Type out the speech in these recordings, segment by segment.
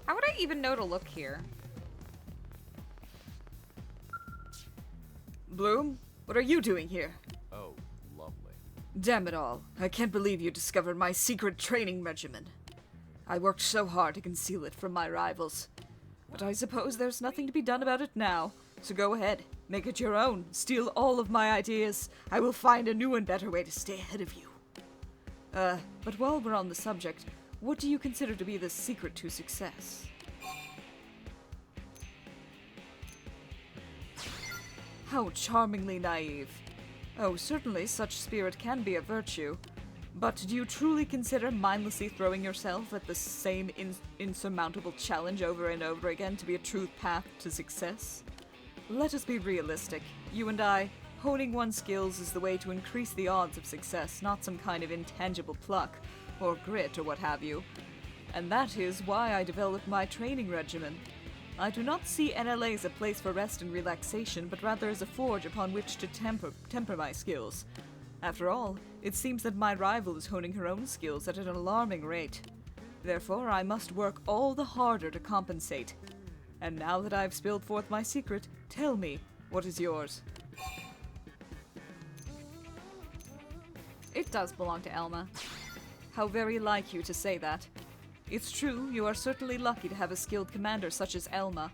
How would I even know to look here? Bloom, what are you doing here? Oh, lovely. Damn it all. I can't believe you discovered my secret training regimen. I worked so hard to conceal it from my rivals. But I suppose there's nothing to be done about it now. So go ahead, make it your own, steal all of my ideas. I will find a new and better way to stay ahead of you. But while we're on the subject, what do you consider to be the secret to success? How charmingly naive. Oh, certainly such spirit can be a virtue. But do you truly consider mindlessly throwing yourself at the same insurmountable challenge over and over again to be a true path to success? Let us be realistic. You and I, honing one's skills is the way to increase the odds of success, not some kind of intangible pluck, or grit, or what have you. And that is why I developed my training regimen. I do not see NLA as a place for rest and relaxation, but rather as a forge upon which to temper my skills. After all, it seems that my rival is honing her own skills at an alarming rate. Therefore, I must work all the harder to compensate. And now that I've spilled forth my secret, tell me, what is yours? It does belong to Elma. How very like you to say that. It's true, you are certainly lucky to have a skilled commander such as Elma.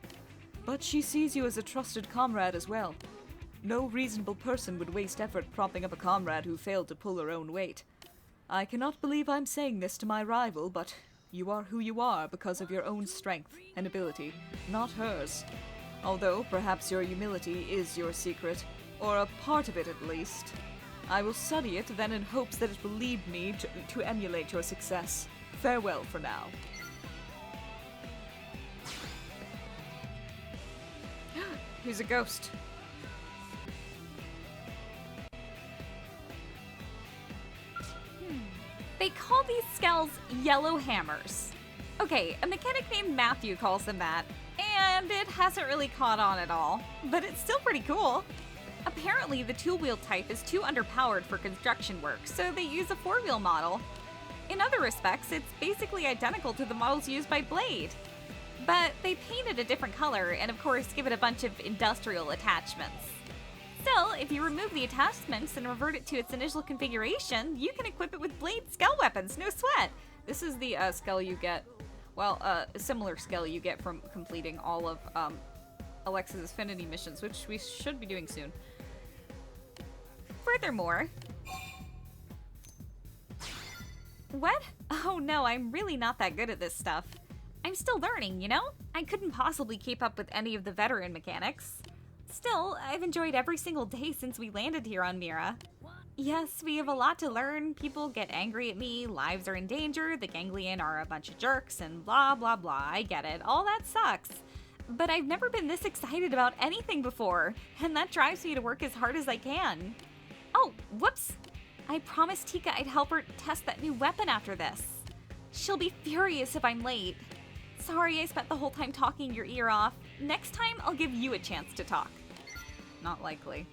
But she sees you as a trusted comrade as well. No reasonable person would waste effort propping up a comrade who failed to pull her own weight. I cannot believe I'm saying this to my rival, but you are who you are because of your own strength and ability, not hers. Although perhaps your humility is your secret, or a part of it at least. I will study it then in hopes that it will lead me to emulate your success. Farewell for now. He's a ghost. They call these skulls yellow hammers. Okay, a mechanic named Matthew calls them that, and it hasn't really caught on at all, but it's still pretty cool. Apparently, the two-wheel type is too underpowered for construction work, so they use a four-wheel model. In other respects, it's basically identical to the models used by Blade. But they paint it a different color, and of course give it a bunch of industrial attachments. Still, if you remove the attachments and revert it to its initial configuration, you can equip it with Blade skull weapons, no sweat! This is the skull you get, well, a similar skull you get from completing all of Alexa's Affinity missions, which we should be doing soon. Furthermore... What? Oh no, I'm really not that good at this stuff. I'm still learning, you know? I couldn't possibly keep up with any of the veteran mechanics. Still, I've enjoyed every single day since we landed here on Mira. Yes, we have a lot to learn, people get angry at me, lives are in danger, the Ganglion are a bunch of jerks, and blah blah blah, I get it, all that sucks. But I've never been this excited about anything before, and that drives me to work as hard as I can. Oh, whoops! I promised Tika I'd help her test that new weapon after this. She'll be furious if I'm late. Sorry I spent the whole time talking your ear off. Next time, I'll give you a chance to talk. Not likely.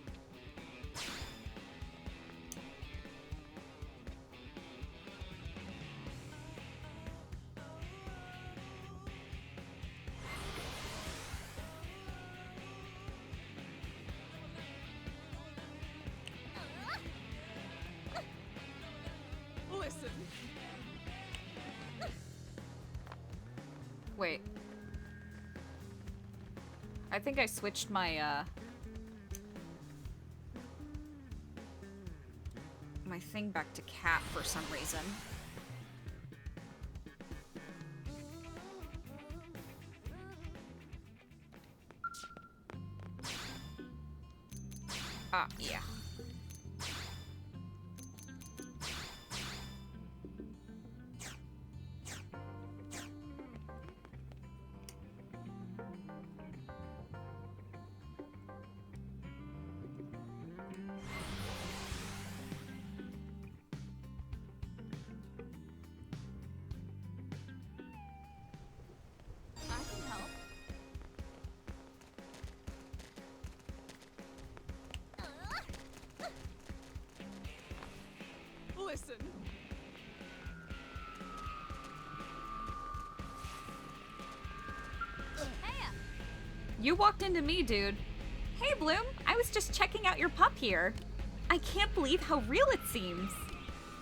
Listen. Wait. I think I switched my, my thing back to cat for some reason. Ah, yeah. Listen. You walked into me, dude. Hey, Bloom. I was just checking out your pup here. I can't believe how real it seems.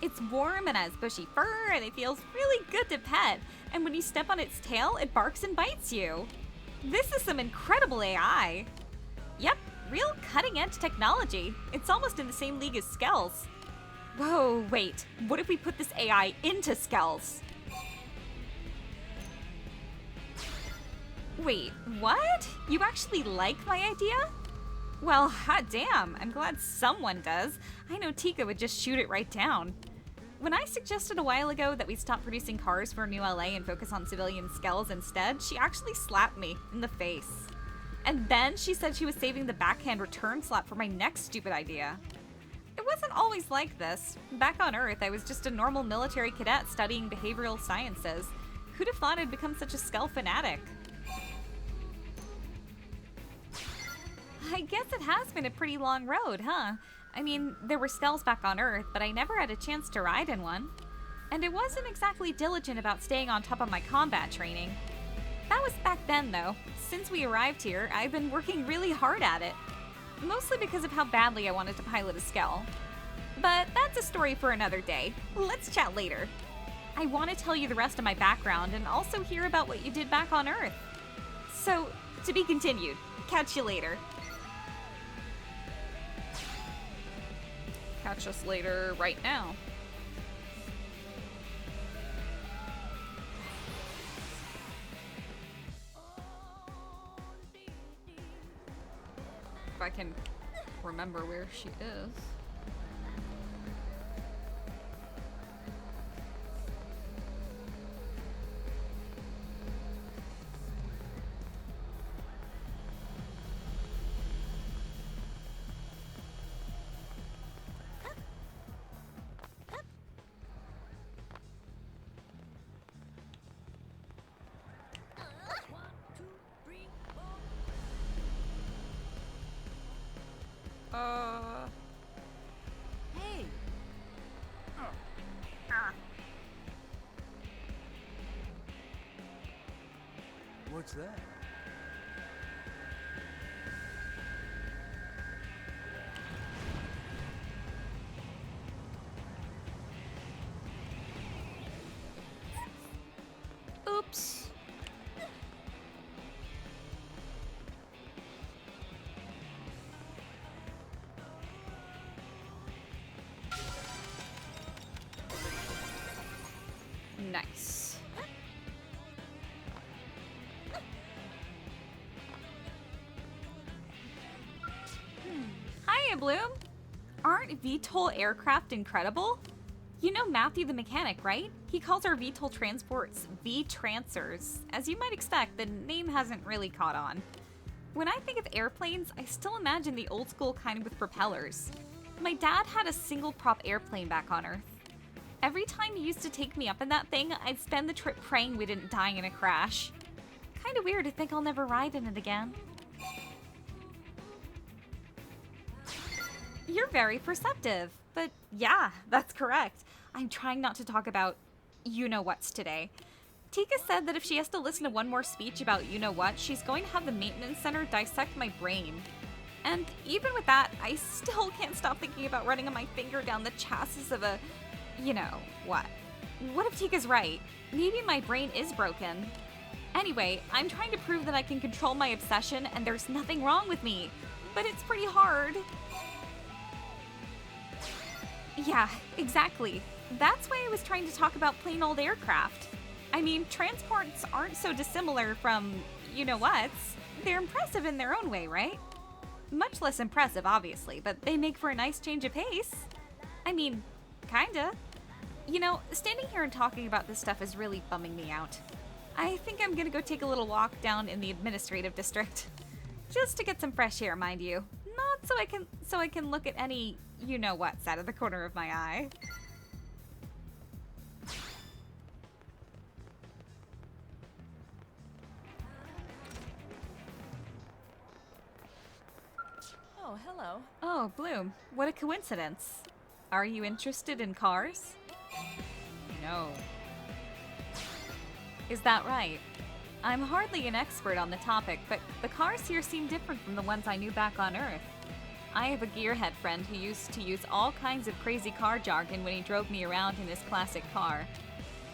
It's warm and has bushy fur, and it feels really good to pet. And when you step on its tail, it barks and bites you. This is some incredible AI. Yep, real cutting-edge technology. It's almost in the same league as Skells. Whoa, wait. What if we put this AI into Skells? Wait, what? You actually like my idea? Well, hot damn, I'm glad someone does. I know Tika would just shoot it right down. When I suggested a while ago that we stop producing cars for New LA and focus on civilian Skells instead, she actually slapped me in the face. And then she said she was saving the backhand return slap for my next stupid idea. It wasn't always like this. Back on Earth, I was just a normal military cadet studying behavioral sciences. Who'd have thought I'd become such a Skell fanatic? I guess it has been a pretty long road, huh? I mean, there were Skells back on Earth, but I never had a chance to ride in one. And I wasn't exactly diligent about staying on top of my combat training. That was back then, though. Since we arrived here, I've been working really hard at it. Mostly because of how badly I wanted to pilot a Skell. But that's a story for another day. Let's chat later. I want to tell you the rest of my background and also hear about what you did back on Earth. So, to be continued. Catch you later. Catch us later right now. If I can remember where she is. Hey! What's that? Oops. Nice. Hiya, Bloom. Aren't VTOL aircraft incredible? You know Matthew the mechanic, right? He calls our VTOL transports V-Trancers. As you might expect, the name hasn't really caught on. When I think of airplanes, I still imagine the old school kind with propellers. My dad had a single prop airplane back on Earth. Every time he used to take me up in that thing, I'd spend the trip praying we didn't die in a crash. Kinda weird to think I'll never ride in it again. You're very perceptive. But yeah, that's correct. I'm trying not to talk about you-know-whats today. Tika said that if she has to listen to one more speech about you-know-what, she's going to have the maintenance center dissect my brain. And even with that, I still can't stop thinking about running my finger down the chassis of a you-know-what. What if Tika's right? Maybe my brain is broken. Anyway, I'm trying to prove that I can control my obsession and there's nothing wrong with me. But it's pretty hard. Yeah, exactly. That's why I was trying to talk about plain old aircraft. I mean, transports aren't so dissimilar from you-know-whats. They're impressive in their own way, right? Much less impressive, obviously, but they make for a nice change of pace. I mean, kinda. You know, standing here and talking about this stuff is really bumming me out. I think I'm gonna go take a little walk down in the administrative district. Just to get some fresh air, mind you. Not so I can look at any you-know-whats out of the corner of my eye. Oh, hello. Oh, Bloom, what a coincidence. Are you interested in cars? No. Is that right? I'm hardly an expert on the topic, but the cars here seem different from the ones I knew back on Earth. I have a gearhead friend who used to use all kinds of crazy car jargon when he drove me around in his classic car.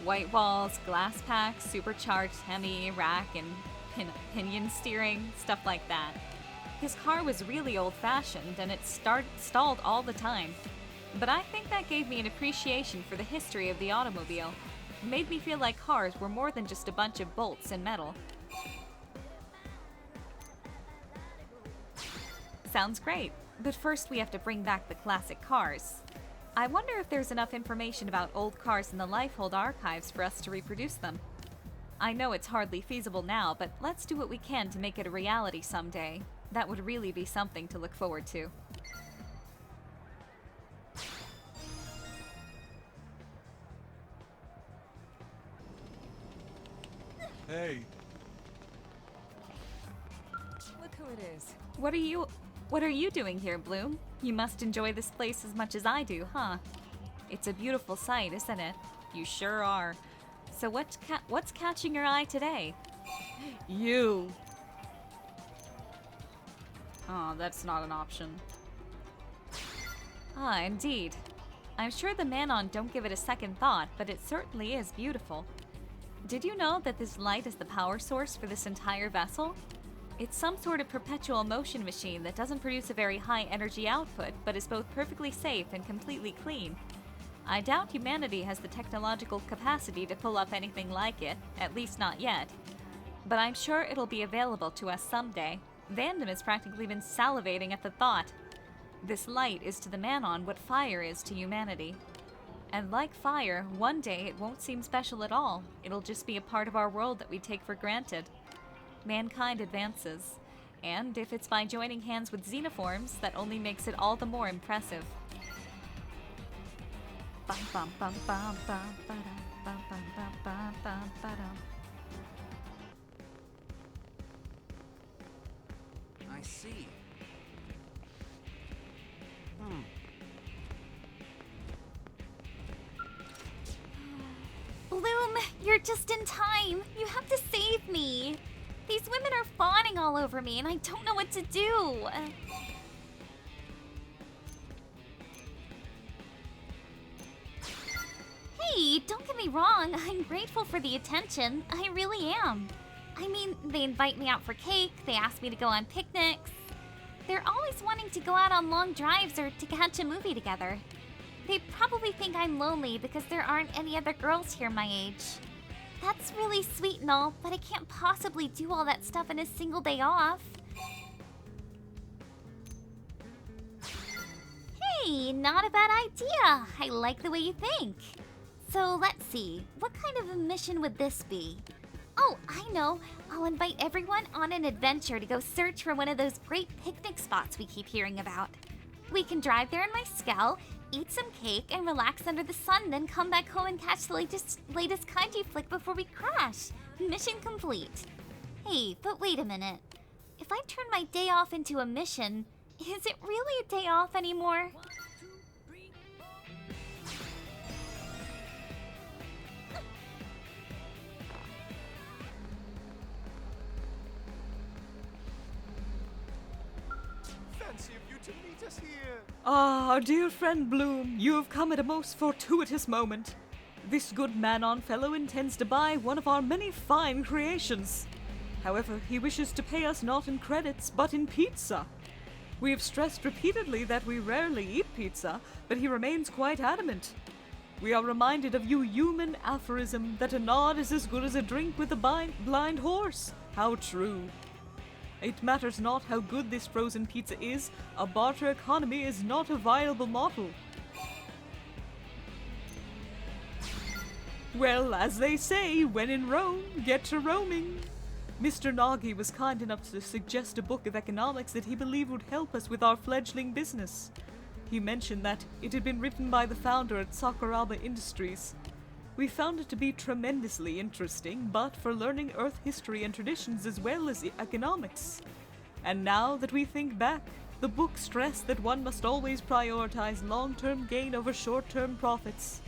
White walls, glass packs, supercharged Hemi, rack, and pinion steering, stuff like that. His car was really old-fashioned, and it stalled all the time. But I think that gave me an appreciation for the history of the automobile. It made me feel like cars were more than just a bunch of bolts and metal. Sounds great, but first we have to bring back the classic cars. I wonder if there's enough information about old cars in the Lifehold archives for us to reproduce them. I know it's hardly feasible now, but let's do what we can to make it a reality someday. That would really be something to look forward to. Hey, Look who it is. What are you doing here, Bloom? You must enjoy this place as much as I do, huh? It's a beautiful sight, isn't it? You sure are. So what's catching your eye today? You. Oh, that's not an option. Ah, indeed. I'm sure the Manon don't give it a second thought, but it certainly is beautiful. Did you know that this light is the power source for this entire vessel? It's some sort of perpetual motion machine that doesn't produce a very high energy output, but is both perfectly safe and completely clean. I doubt humanity has the technological capacity to pull up anything like it, at least not yet. But I'm sure it'll be available to us someday. Vandam has practically been salivating at the thought. This light is to the Manon what fire is to humanity. And like fire, one day it won't seem special at all. It'll just be a part of our world that we take for granted. Mankind advances. And if it's by joining hands with xenoforms, that only makes it all the more impressive. Bum, bum, bum, bum, bum, ba-dum, bum, bum, bum, bum, bum, ba-dum. I see. Bloom, you're just in time. You have to save me. These women are fawning all over me, and I don't know what to do. Hey, don't get me wrong. I'm grateful for the attention. I really am. I mean, they invite me out for cake. They ask me to go on picnics. They're always wanting to go out on long drives or to catch a movie together. They probably think I'm lonely because there aren't any other girls here my age. That's really sweet and all, but I can't possibly do all that stuff in a single day off. Hey, not a bad idea. I like the way you think. So let's see, what kind of a mission would this be? Oh, I know. I'll invite everyone on an adventure to go search for one of those great picnic spots we keep hearing about. We can drive there in my Skell, eat some cake, and relax under the sun, then come back home and catch the latest kaiju flick before we crash. Mission complete. Hey, but wait a minute. If I turn my day off into a mission, is it really a day off anymore? fancy of you to meet us here. Ah, our dear friend Bloom, you have come at a most fortuitous moment. This good Manon fellow intends to buy one of our many fine creations. However, he wishes to pay us not in credits, but in pizza. We have stressed repeatedly that we rarely eat pizza, but he remains quite adamant. We are reminded of your human aphorism that a nod is as good as a drink with a blind horse. How true. It matters not how good this frozen pizza is, a barter economy is not a viable model. Well, as they say, when in Rome, get to roaming. Mr. Nagi was kind enough to suggest a book of economics that he believed would help us with our fledgling business. He mentioned that it had been written by the founder at Sakuraba Industries. We found it to be tremendously interesting, but for learning Earth history and traditions as well as economics. And now that we think back, the book stressed that one must always prioritize long-term gain over short-term profits.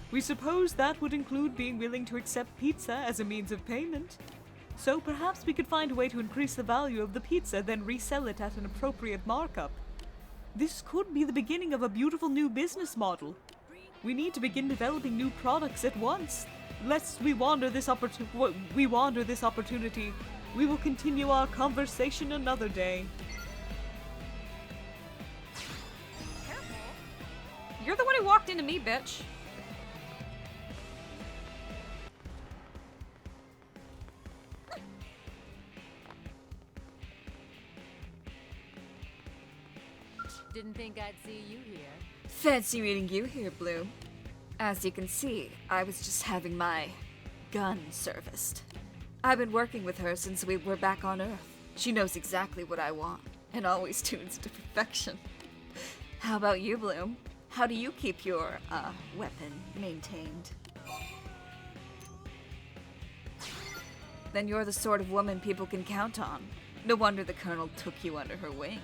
We suppose that would include being willing to accept pizza as a means of payment. So perhaps we could find a way to increase the value of the pizza, then resell it at an appropriate markup. This could be the beginning of a beautiful new business model. We need to begin developing new products at once. Lest we wander this opportunity, we will continue our conversation another day. You're the one who walked into me, bitch. Didn't think I'd see you here. Fancy meeting you here, Bloom. As you can see, I was just having my gun serviced. I've been working with her since we were back on Earth. She knows exactly what I want, and always tunes to perfection. How about you, Bloom? How do you keep your, weapon maintained? Then you're the sort of woman people can count on. No wonder the Colonel took you under her wing.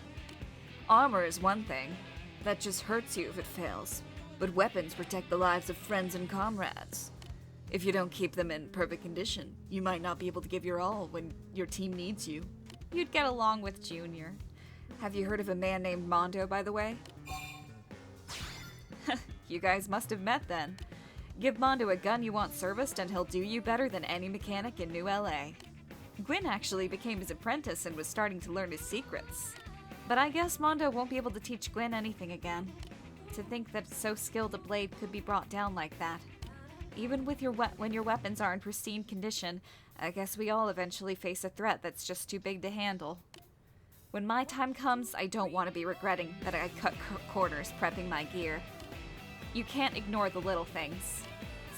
Armor is one thing. That just hurts you if it fails. But weapons protect the lives of friends and comrades. If you don't keep them in perfect condition, you might not be able to give your all when your team needs you. You'd get along with Junior. Have you heard of a man named Mondo, by the way? You guys must have met then. Give Mondo a gun you want serviced and he'll do you better than any mechanic in New LA. Gwin actually became his apprentice and was starting to learn his secrets. But I guess Mondo won't be able to teach Gwin anything again. To think that so skilled a blade could be brought down like that. Even with when your weapons are in pristine condition, I guess we all eventually face a threat that's just too big to handle. When my time comes, I don't want to be regretting that I cut corners prepping my gear. You can't ignore the little things.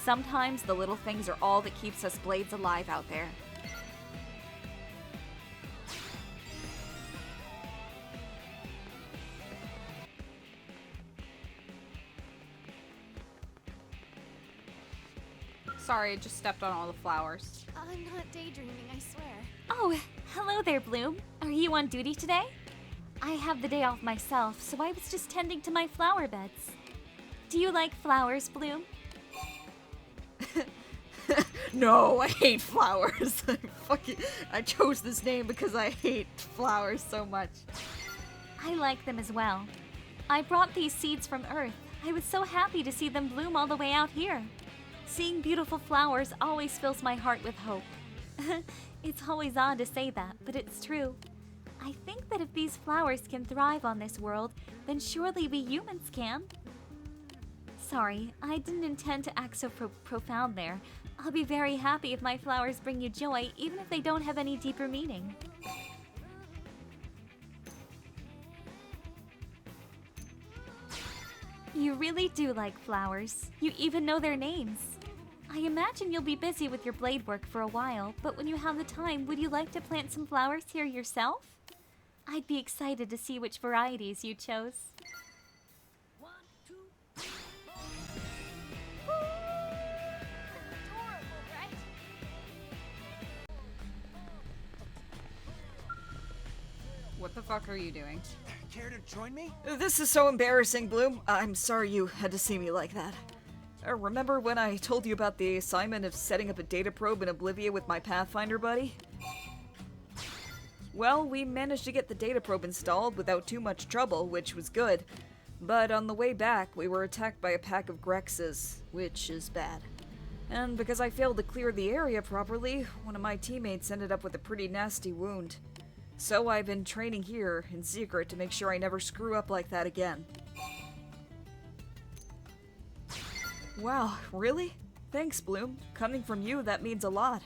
Sometimes the little things are all that keeps us blades alive out there. Sorry, I just stepped on all the flowers. I'm not daydreaming, I swear. Oh, hello there, Bloom. Are you on duty today? I have the day off myself, so I was just tending to my flower beds. Do you like flowers, Bloom? No, I hate flowers. I chose this name because I hate flowers so much. I like them as well. I brought these seeds from Earth. I was so happy to see them bloom all the way out here. Seeing beautiful flowers always fills my heart with hope. It's always odd to say that, but it's true. I think that if these flowers can thrive on this world, then surely we humans can. Sorry, I didn't intend to act so profound there. I'll be very happy if my flowers bring you joy, even if they don't have any deeper meaning. You really do like flowers. You even know their names. I imagine you'll be busy with your blade work for a while, but when you have the time, would you like to plant some flowers here yourself? I'd be excited to see which varieties you chose. 1, 2, 3, 4. Adorable, right? What the fuck are you doing? Care to join me? This is so embarrassing, Bloom. I'm sorry you had to see me like that. Remember when I told you about the assignment of setting up a data probe in Oblivia with my Pathfinder buddy? Well, we managed to get the data probe installed without too much trouble, which was good. But on the way back, we were attacked by a pack of Grexes, which is bad. And because I failed to clear the area properly, one of my teammates ended up with a pretty nasty wound. So I've been training here, in secret, to make sure I never screw up like that again. Wow, really? Thanks, Bloom. Coming from you, that means a lot.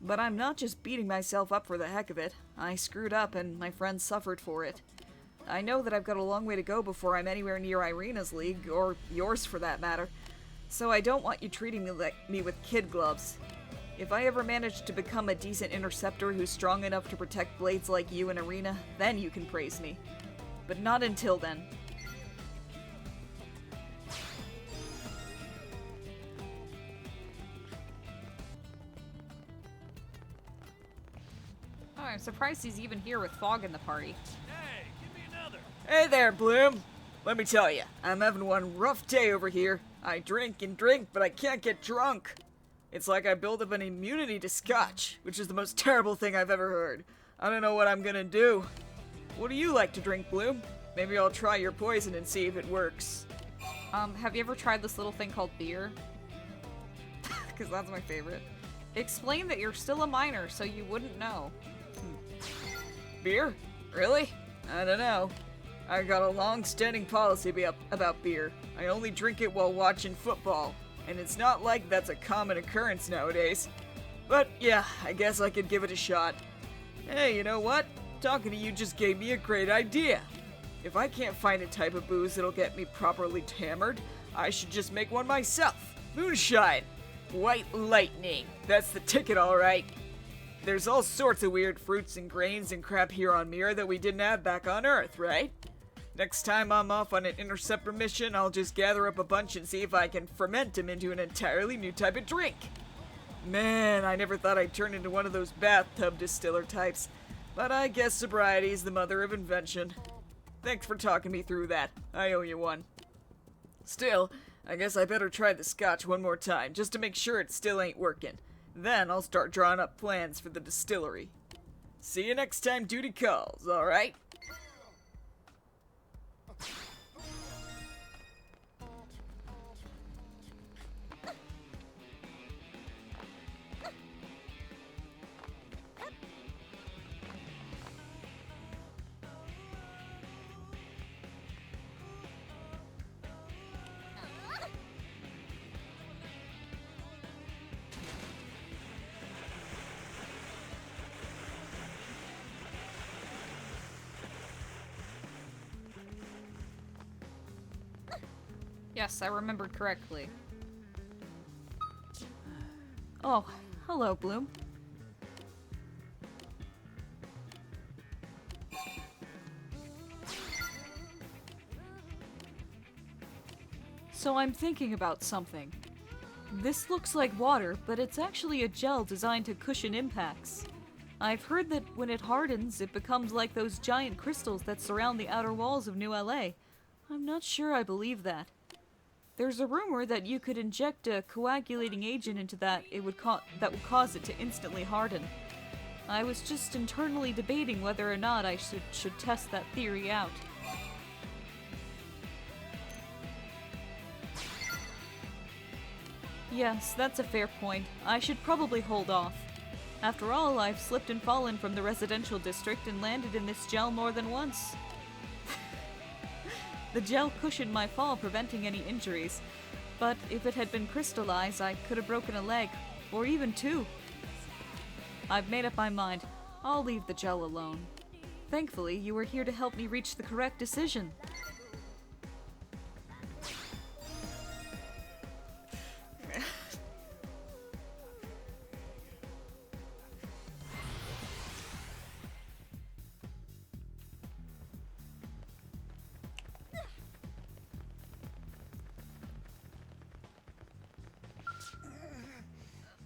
But I'm not just beating myself up for the heck of it. I screwed up, and my friends suffered for it. I know that I've got a long way to go before I'm anywhere near Irina's league, or yours for that matter. So I don't want you treating me with kid gloves. If I ever manage to become a decent interceptor who's strong enough to protect blades like you and Irina, then you can praise me. But not until then. Oh, I'm surprised he's even here with Phog in the party. Hey, give me another. Hey there, Bloom. Let me tell you, I'm having one rough day over here. I drink and drink, but I can't get drunk. It's like I build up an immunity to scotch, which is the most terrible thing I've ever heard. I don't know what I'm gonna do. What do you like to drink, Bloom? Maybe I'll try your poison and see if it works. Have you ever tried this little thing called beer? Because that's my favorite. Explain that you're still a minor, so you wouldn't know. Beer? Really? I don't know. I got a long-standing policy about beer. I only drink it while watching football, and it's not like that's a common occurrence nowadays. But yeah, I guess I could give it a shot. Hey, you know what? Talking to you just gave me a great idea. If I can't find a type of booze that'll get me properly hammered, I should just make one myself. Moonshine! White lightning. That's the ticket, alright. There's all sorts of weird fruits and grains and crap here on Mira that we didn't have back on Earth, right? Next time I'm off on an interceptor mission, I'll just gather up a bunch and see if I can ferment them into an entirely new type of drink. Man, I never thought I'd turn into one of those bathtub distiller types. But I guess sobriety is the mother of invention. Thanks for talking me through that. I owe you one. Still, I guess I better try the scotch one more time, just to make sure it still ain't working. Then I'll start drawing up plans for the distillery. See you next time duty calls, alright? Yes, I remembered correctly. Oh, hello, Bloom. So I'm thinking about something. This looks like water, but it's actually a gel designed to cushion impacts. I've heard that when it hardens, it becomes like those giant crystals that surround the outer walls of New LA. I'm not sure I believe that. There's a rumor that you could inject a coagulating agent into that would cause it to instantly harden. I was just internally debating whether or not I should test that theory out. Yes, that's a fair point. I should probably hold off. After all, I've slipped and fallen from the residential district and landed in this gel more than once. The gel cushioned my fall, preventing any injuries, but if it had been crystallized, I could have broken a leg, or even two. I've made up my mind. I'll leave the gel alone. Thankfully, you were here to help me reach the correct decision.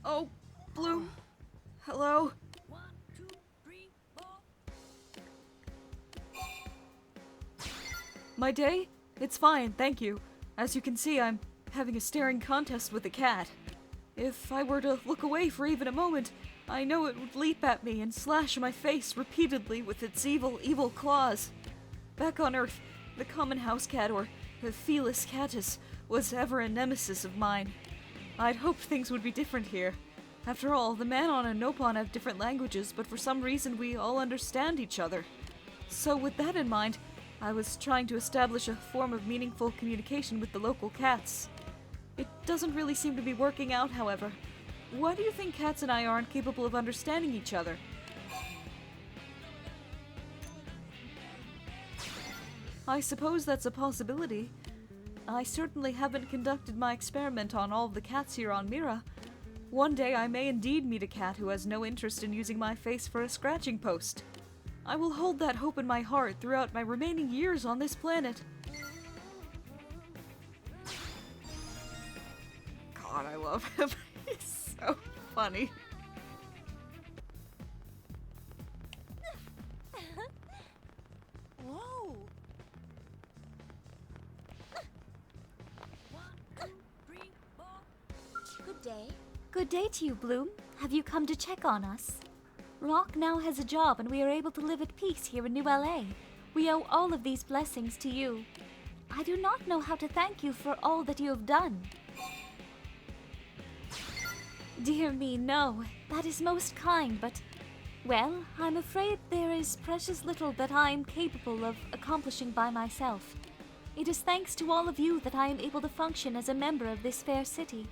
Oh, Bloom. Hello? 1, 2, 3, 4. My day? It's fine, thank you. As you can see, I'm having a staring contest with a cat. If I were to look away for even a moment, I know it would leap at me and slash my face repeatedly with its evil claws. Back on Earth, the common house cat, or the Felis catus, was ever a nemesis of mine. I'd hoped things would be different here. After all, the Manon and Nopon have different languages, but for some reason we all understand each other. So with that in mind, I was trying to establish a form of meaningful communication with the local cats. It doesn't really seem to be working out, however. Why do you think cats and I aren't capable of understanding each other? I suppose that's a possibility. I certainly haven't conducted my experiment on all of the cats here on Mira. One day I may indeed meet a cat who has no interest in using my face for a scratching post. I will hold that hope in my heart throughout my remaining years on this planet. God, I love him. He's so funny. Whoa! 1, 2, 3, 4. Good day. Good day to you, Bloom. Have you come to check on us? Rock now has a job and we are able to live at peace here in New LA. We owe all of these blessings to you. I do not know how to thank you for all that you have done. Dear me, no. That is most kind, but... Well, I'm afraid there is precious little that I am capable of accomplishing by myself. It is thanks to all of you that I am able to function as a member of this fair city.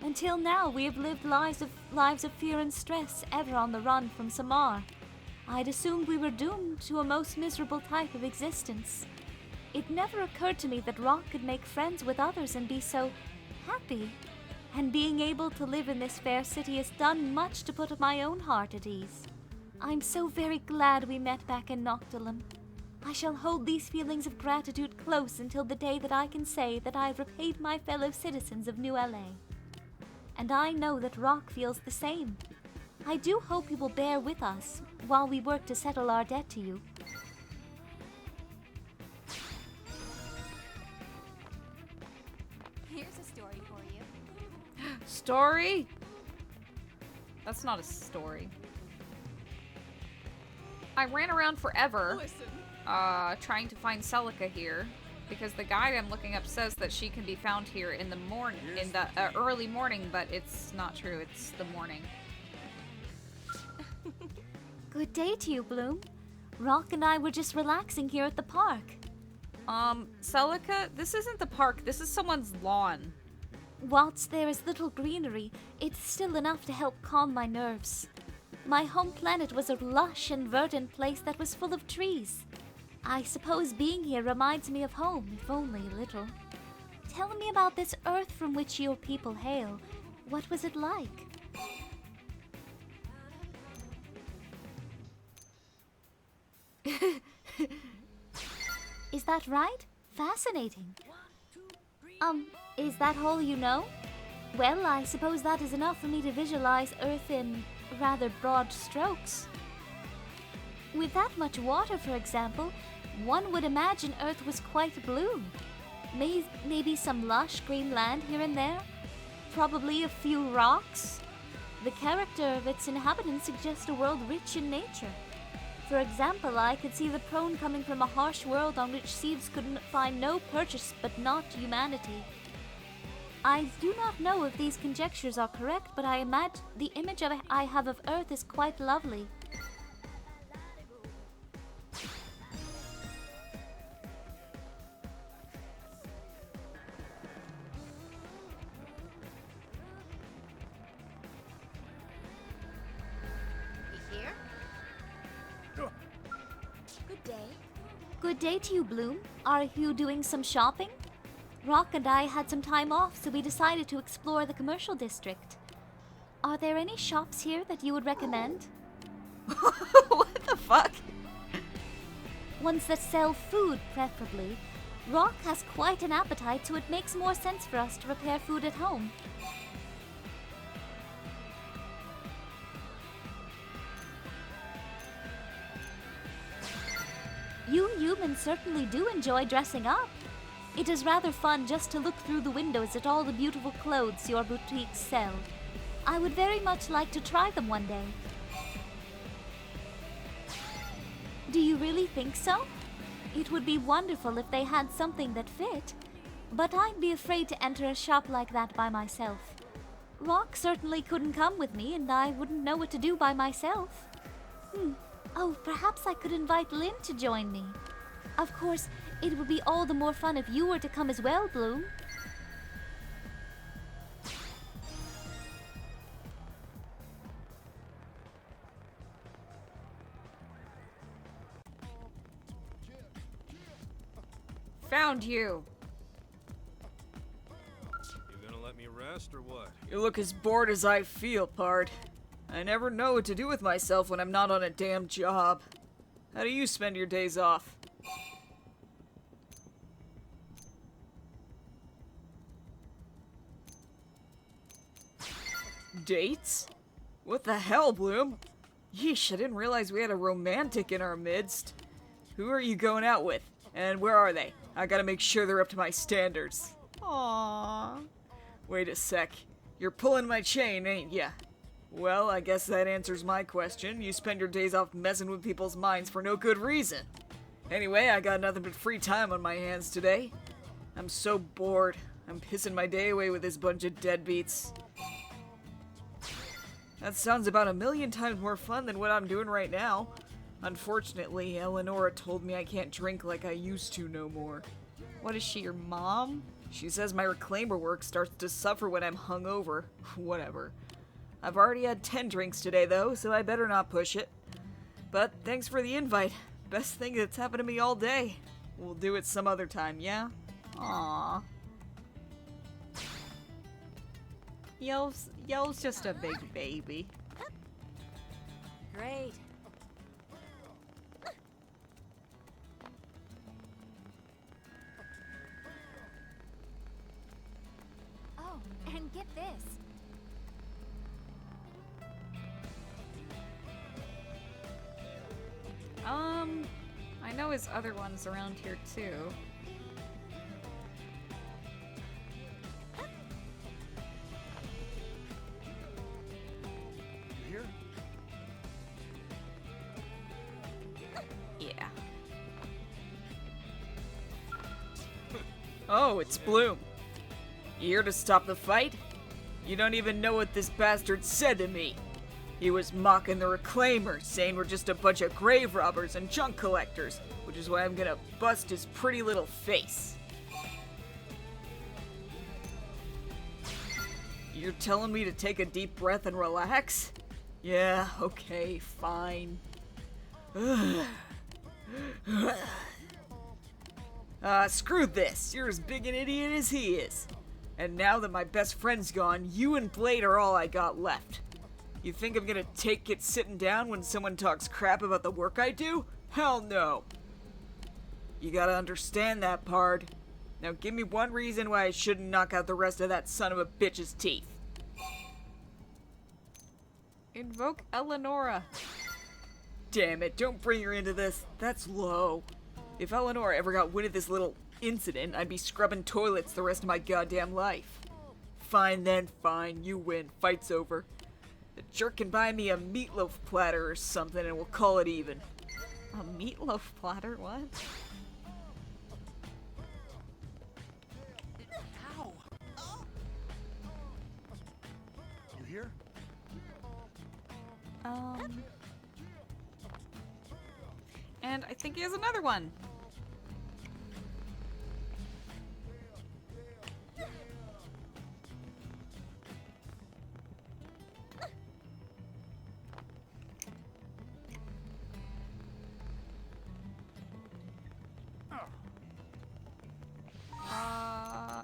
Until now, we have lived lives of fear and stress, ever on the run from Samar. I'd assumed we were doomed to a most miserable type of existence. It never occurred to me that Rock could make friends with others and be so happy. And being able to live in this fair city has done much to put my own heart at ease. I'm so very glad we met back in Noctilum. I shall hold these feelings of gratitude close until the day that I can say that I have repaid my fellow citizens of New LA. And I know that Rock feels the same. I do hope you will bear with us while we work to settle our debt to you. Here's a story for you. Story? That's not a story. I ran around forever, trying to find Celica here, because the guide I'm looking up says that she can be found here in the morning, in the early morning, but it's not true. It's the morning. Good day to you, Bloom. Rock and I were just relaxing here at the park. Celica, this isn't the park. This is someone's lawn. Whilst there is little greenery, it's still enough to help calm my nerves. My home planet was a lush and verdant place that was full of trees. I suppose being here reminds me of home, if only a little. Tell me about this Earth from which your people hail. What was it like? Is that right? Fascinating. Is that all you know? Well, I suppose that is enough for me to visualize Earth in rather broad strokes. With that much water, for example, one would imagine Earth was quite blue. Maybe some lush green land here and there. Probably a few rocks. The character of its inhabitants suggests a world rich in nature. For example, I could see the prone coming from a harsh world on which seeds could find no purchase but not humanity. I do not know if these conjectures are correct, but I imagine the image I have of Earth is quite lovely. You here? Good day. Good day to you, Bloom. Are you doing some shopping? Rock and I had some time off, so we decided to explore the commercial district. Are there any shops here that you would recommend? What the fuck? Ones that sell food, preferably. Rock has quite an appetite, so it makes more sense for us to prepare food at home. You humans certainly do enjoy dressing up. It is rather fun just to look through the windows at all the beautiful clothes your boutiques sell. I would very much like to try them one day. Do you really think so? It would be wonderful if they had something that fit, but I'd be afraid to enter a shop like that by myself. Rock certainly couldn't come with me, and I wouldn't know what to do by myself. Oh, perhaps I could invite Lynn to join me. Of course, it would be all the more fun if you were to come as well, Bloom. Found you. You gonna let me rest or what? You look as bored as I feel, Pard. I never know what to do with myself when I'm not on a damn job. How do you spend your days off? Dates? What the hell, Bloom? Yeesh, I didn't realize we had a romantic in our midst. Who are you going out with? And where are they? I gotta make sure they're up to my standards. Aww. Wait a sec. You're pulling my chain, ain't ya? Well, I guess that answers my question. You spend your days off messing with people's minds for no good reason. Anyway, I got nothing but free time on my hands today. I'm so bored. I'm pissing my day away with this bunch of deadbeats. That sounds about 1,000,000 times more fun than what I'm doing right now. Unfortunately, Eleonora told me I can't drink like I used to no more. What is she, your mom? She says my reclaimer work starts to suffer when I'm hungover. Whatever. I've already had 10 drinks today, though, so I better not push it. But thanks for the invite. Best thing that's happened to me all day. We'll do it some other time, yeah? Aww. Yelv's just a big baby. Great. Oh, and get this. I know his other ones around here too. You here? Yeah. Oh, it's Bloom. You here to stop the fight? You don't even know what this bastard said to me. He was mocking the Reclaimer, saying we're just a bunch of grave robbers and junk collectors, which is why I'm gonna bust his pretty little face. You're telling me to take a deep breath and relax? Yeah, okay, fine. Screw this. You're as big an idiot as he is. And now that my best friend's gone, you and Blade are all I got left. You think I'm gonna take it sitting down when someone talks crap about the work I do? Hell no. You gotta understand that, Pard. Now give me one reason why I shouldn't knock out the rest of that son of a bitch's teeth. Invoke Eleonora. Damn it, don't bring her into this. That's low. If Eleonora ever got wind of this little incident, I'd be scrubbing toilets the rest of my goddamn life. Fine then, fine. You win. Fight's over. The jerk can buy me a meatloaf platter or something and we'll call it even. A meatloaf platter? What? Ow! You here? And I think he has another one.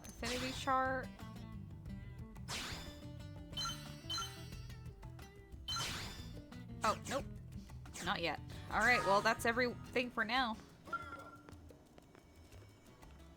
Affinity chart. Oh, nope. Not yet. Alright, well, that's everything for now.